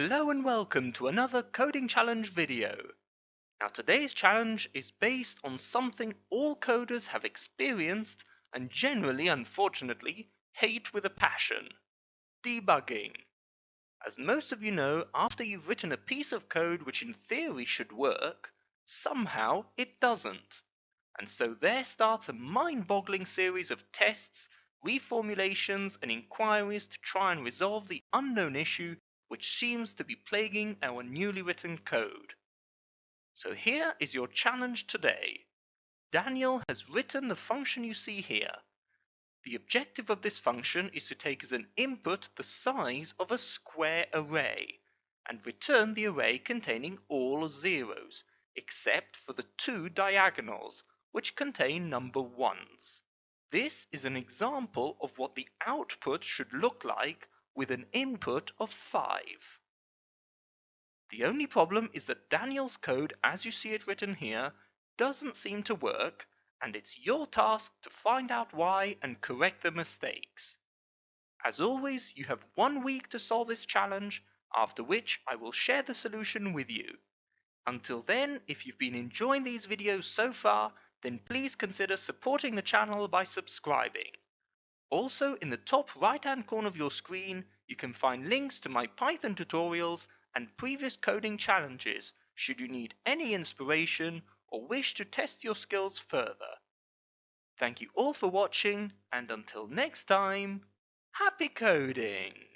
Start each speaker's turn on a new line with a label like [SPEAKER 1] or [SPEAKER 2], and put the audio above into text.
[SPEAKER 1] Hello and welcome to another coding challenge video. Now today's challenge is based on something all coders have experienced and generally, unfortunately, hate with a passion: debugging. As most of you know, after you've written a piece of code which in theory should work, somehow it doesn't. And so there starts a mind-boggling series of tests, reformulations, and inquiries to try and resolve the unknown issue which seems to be plaguing our newly written code. So here is your challenge today. Daniel has written the function you see here. The objective of this function is to take as an input the size of a square array, and return the array containing all zeros, except for the two diagonals, which contain number ones. This is an example of what the output should look like with an input of 5. The only problem is that Daniel's code, as you see it written here, doesn't seem to work, and it's your task to find out why and correct the mistakes. As always, you have 1 week to solve this challenge, after which I will share the solution with you. Until then, if you've been enjoying these videos so far, then please consider supporting the channel by subscribing. Also, in the top right-hand corner of your screen, you can find links to my Python tutorials and previous coding challenges should you need any inspiration or wish to test your skills further. Thank you all for watching, and until next time, happy coding!